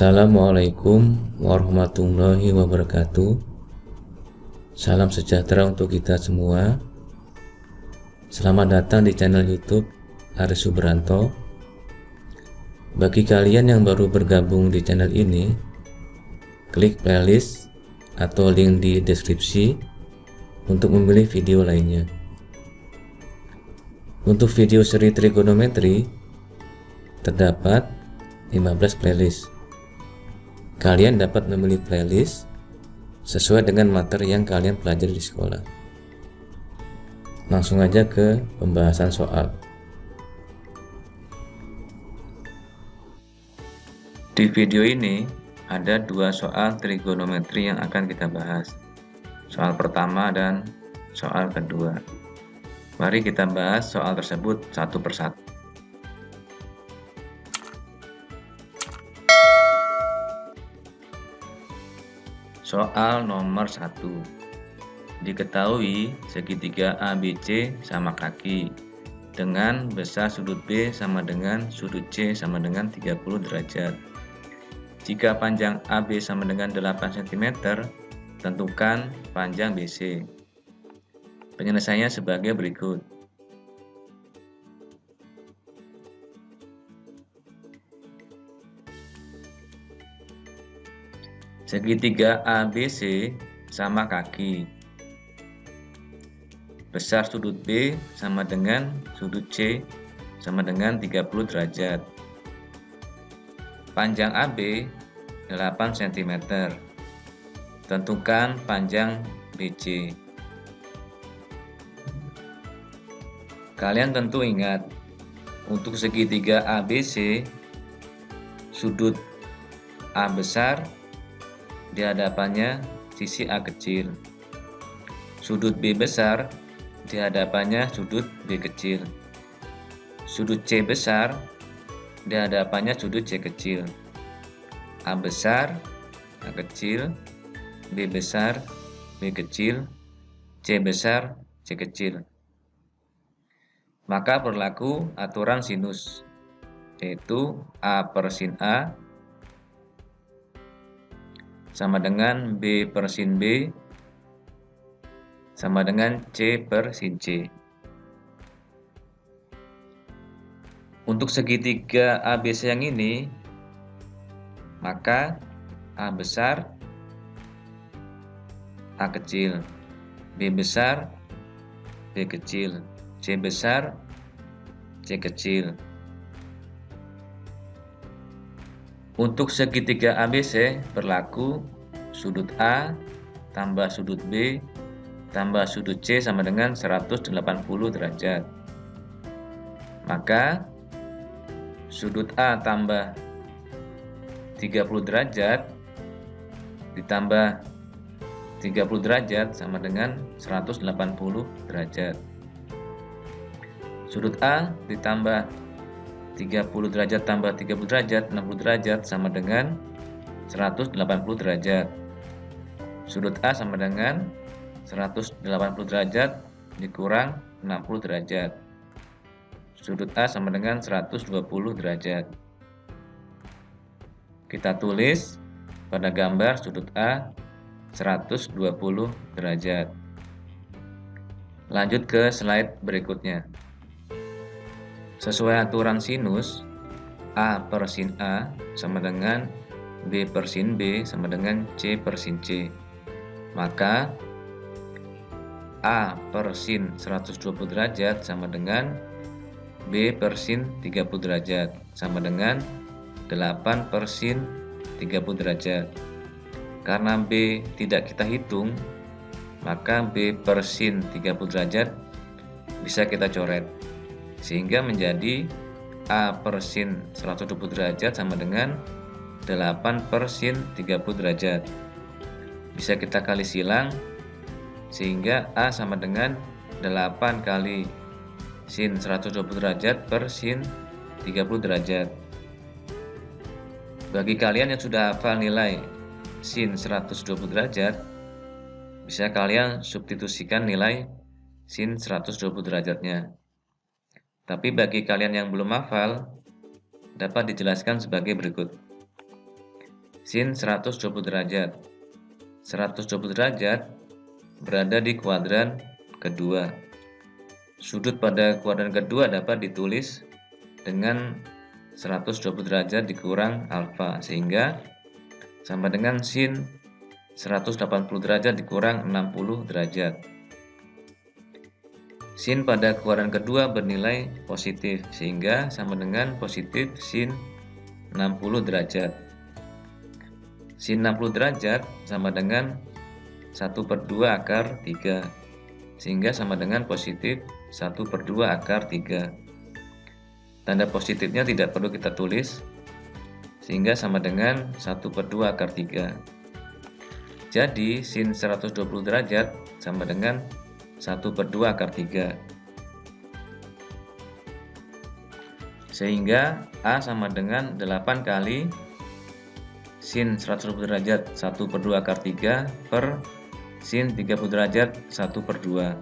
Assalamualaikum warahmatullahi wabarakatuh. Salam sejahtera untuk kita semua. Selamat datang di channel YouTube Aris Subranto. Bagi kalian yang baru bergabung di channel ini, klik playlist atau link di deskripsi untuk memilih video lainnya. Untuk video seri trigonometri terdapat 15 playlist. Kalian dapat memilih playlist sesuai dengan materi yang kalian pelajari di sekolah. Langsung aja ke pembahasan soal. Di video ini ada dua soal trigonometri yang akan kita bahas. Soal pertama dan soal kedua. Mari kita bahas soal tersebut satu persatu. Soal nomor 1. Diketahui segitiga ABC sama kaki dengan besar sudut B sama dengan sudut C sama dengan 30 derajat. Jika panjang AB sama dengan 8 cm, tentukan panjang BC. Penyelesaiannya sebagai berikut. Segitiga ABC sama kaki. Besar sudut B sama dengan sudut C sama dengan 30 derajat. Panjang AB 8 cm. Tentukan panjang BC. Kalian tentu ingat, untuk segitiga ABC, sudut A besar di hadapannya sisi A kecil. Sudut B besar di hadapannya sudut B kecil. Sudut C besar di hadapannya sudut C kecil. A besar, A kecil, B besar, B kecil, C besar, C kecil. Maka berlaku aturan sinus, yaitu A per sin A sama dengan B per sin B sama dengan C per sin C. Untuk segitiga ABC yang ini, maka A besar, A kecil, B besar, B kecil, C besar, C kecil. Untuk segitiga ABC berlaku sudut A tambah sudut B tambah sudut C sama dengan 180 derajat. Maka sudut A tambah 30 derajat ditambah 30 derajat sama dengan 180 derajat. Sudut A ditambah 30 derajat tambah 30 derajat, 60 derajat sama dengan 180 derajat. Sudut A sama dengan 180 derajat dikurang 60 derajat. Sudut A sama dengan 120 derajat. Kita tulis pada gambar sudut A 120 derajat. Lanjut ke slide berikutnya. Sesuai aturan sinus, A per sin A sama dengan B per sin B sama dengan C per sin C. Maka A per sin 120 derajat sama dengan B per sin 30 derajat sama dengan 8 per sin 30 derajat. Karena B tidak kita hitung, maka B per sin 30 derajat bisa kita coret. Sehingga menjadi A per sin 120 derajat sama dengan 8 per sin 30 derajat. Bisa kita kali silang, sehingga A sama dengan 8 kali sin 120 derajat per sin 30 derajat. Bagi kalian yang sudah hafal nilai sin 120 derajat, bisa kalian substitusikan nilai sin 120 derajatnya. Tapi bagi kalian yang belum hafal, dapat dijelaskan sebagai berikut. sin 120 derajat. 120 derajat berada di kuadran kedua. Sudut pada kuadran kedua dapat ditulis dengan 120 derajat dikurang alfa, sehingga sama dengan sin 180 derajat dikurang 60 derajat. Sin pada kuadran kedua bernilai positif, sehingga sama dengan positif sin 60 derajat. Sin 60 derajat sama dengan 1/2 akar 3, sehingga sama dengan positif 1/2 akar 3. Tanda positifnya tidak perlu kita tulis, sehingga sama dengan 1/2 akar 3. Jadi sin 120 derajat sama dengan 1/2 akar 3. Sehingga A sama dengan 8 kali sin 120 derajat 1/2 akar 3 per sin 30 derajat 1/2.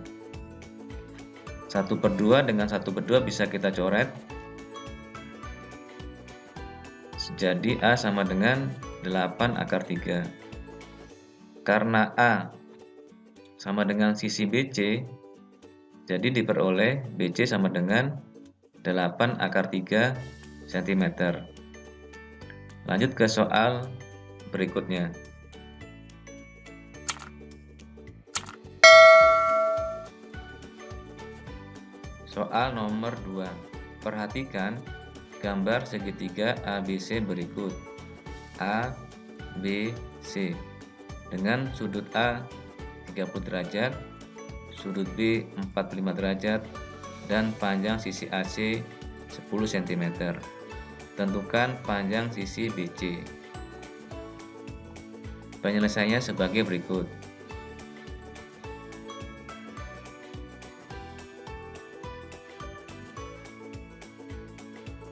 1/2 dengan 1/2 bisa kita coret. Jadi A sama dengan 8 akar 3. Karena A sama dengan sisi BC, jadi diperoleh BC sama dengan 8 akar 3 cm. Lanjut ke soal berikutnya. Soal nomor 2. Perhatikan gambar segitiga ABC berikut. A, B, C. Dengan sudut A 30 derajat, sudut B 45 derajat, dan panjang sisi AC 10 cm. Tentukan panjang sisi BC. Penyelesaiannya sebagai berikut.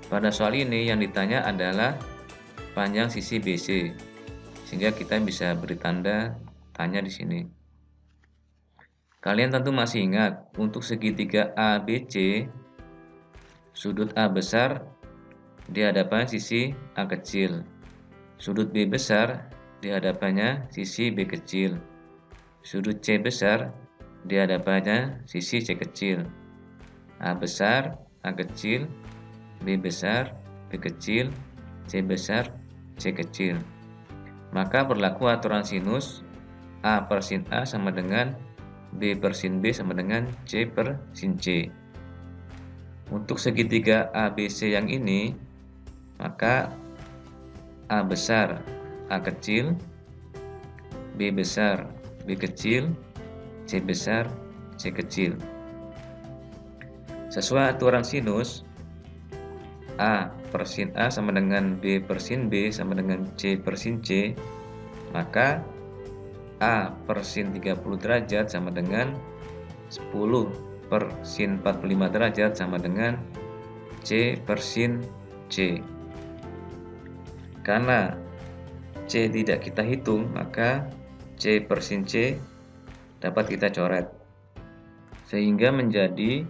Pada soal ini yang ditanya adalah panjang sisi BC, sehingga kita bisa beri tanda tanya di sini. Kalian tentu masih ingat, untuk segitiga ABC, sudut A besar di hadapan sisi A kecil, sudut B besar di hadapannya sisi B kecil, sudut C besar di hadapannya sisi C kecil, A besar, A kecil, B besar, B kecil, C besar, C kecil. Maka berlaku aturan sinus A per sin A sama dengan B per sin B sama dengan C per sin C. Untuk segitiga ABC yang ini, maka A besar A kecil, B besar B kecil, C besar C kecil. Sesuai aturan sinus, A per sin A sama dengan B per sin B sama dengan C per sin C, maka A per sin 30 derajat sama dengan 10 per sin 45 derajat sama dengan C per sin C. Karena C tidak kita hitung, maka C per sin C dapat kita coret, sehingga menjadi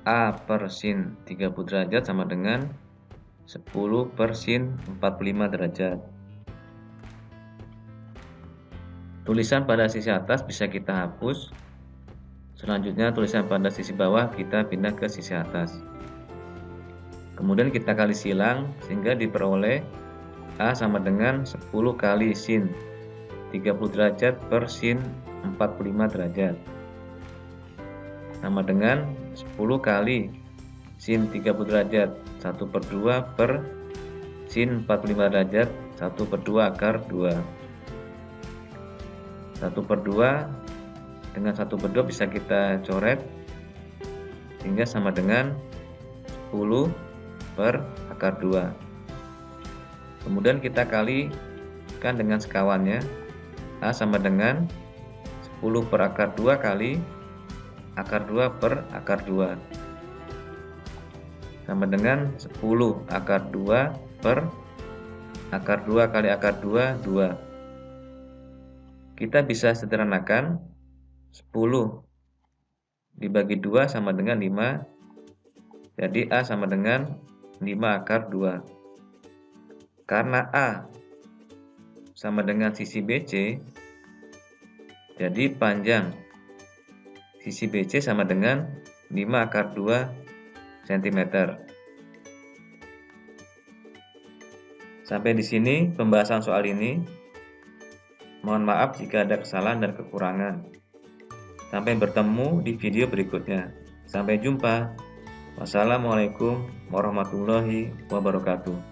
A per sin 30 derajat sama dengan 10 per sin 45 derajat. Tulisan pada sisi atas bisa kita hapus. Selanjutnya tulisan pada sisi bawah kita pindah ke sisi atas. Kemudian kita kali silang sehingga diperoleh A sama dengan 10 kali sin 30 derajat per sin 45 derajat. Sama dengan 10 kali sin 30 derajat 1/2 per sin 45 derajat 1/2 akar 2. 1/2 dengan 1/2 bisa kita coret sehingga sama dengan 10 per akar 2. Kemudian kita kalikan dengan sekawannya. A sama dengan 10 per akar 2 kali akar 2 per akar 2 sama dengan 10 akar 2 per akar 2 kali akar 2, 2. Kita bisa sederhanakan 10 dibagi 2 sama dengan 5. Jadi A sama dengan 5 akar 2. Karena A sama dengan sisi BC, jadi panjang sisi BC sama dengan 5/2 cm. Sampai di sini pembahasan soal ini. Mohon maaf jika ada kesalahan dan kekurangan. Sampai bertemu di video berikutnya. Sampai jumpa. Wassalamualaikum warahmatullahi wabarakatuh.